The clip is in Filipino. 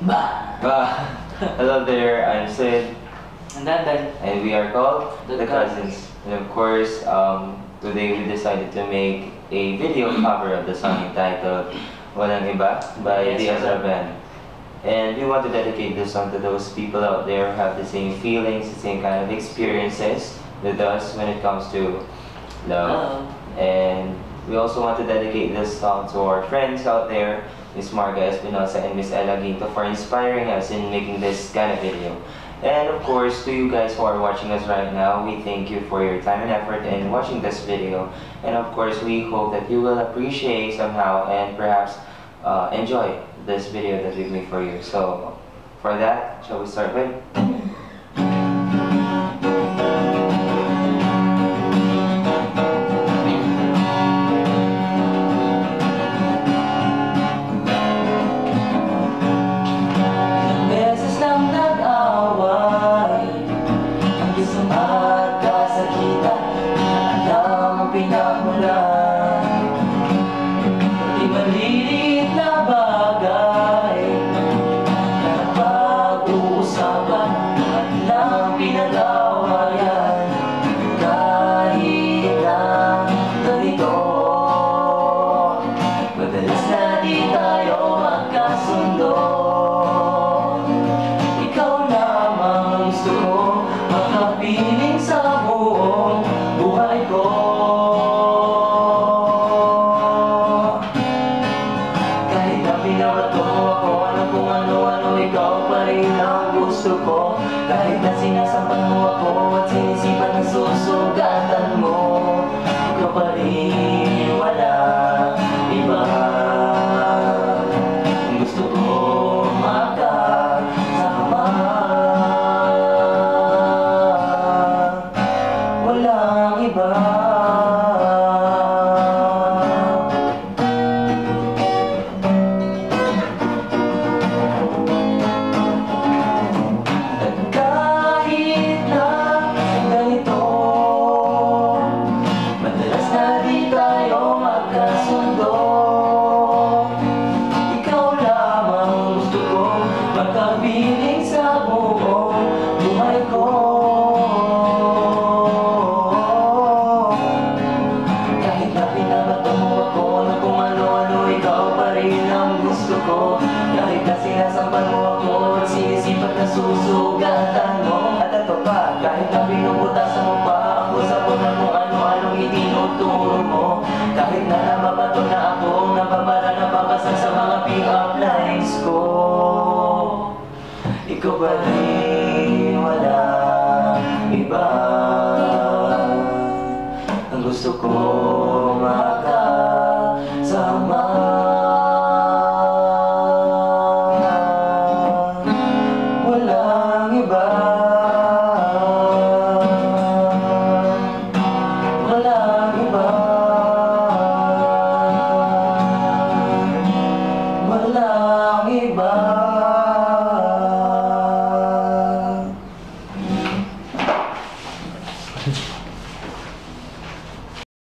Hello there, I'm Sid. And then, And we are called The Cousins. And of course, today we decided to make a video cover of the song entitled Walang Iba by Yes, the sir. Ezra Band. And we want to dedicate this song to those people out there who have the same feelings, the same kind of experiences with us when it comes to love. And we also want to dedicate this song to our friends out there, Miss Marga Espinosa and Miss Ella Ginto, for inspiring us in making this kind of video. And of course, to you guys who are watching us right now, we thank you for your time and effort in watching this video. And of course, we hope that you will appreciate somehow and perhaps enjoy this video that we made for you. So, for that, shall we start with? Kahit na sinasampan mo ako at sinisipan na susugatan mo, ikaw pa rin, wala iba. Gusto ko makasama, walang iba. Piling sa buong buhay ko. Kahit na pinabato mo ako na kung ano-ano, ikaw pa rin ang gusto ko. Kahit na sinasampan mo ako at sinisipat na susugatan mo. At ito pa, kahit na binubutasan mo pa ako sa na kung ano-anong itinuturo mo. Kahit na nababato na ako, nababara na babasag sa mga pick-up lines ko. Ikaw pa rin, walang iba. Ang gusto ko makasama, walang iba. Walang iba. Walang iba.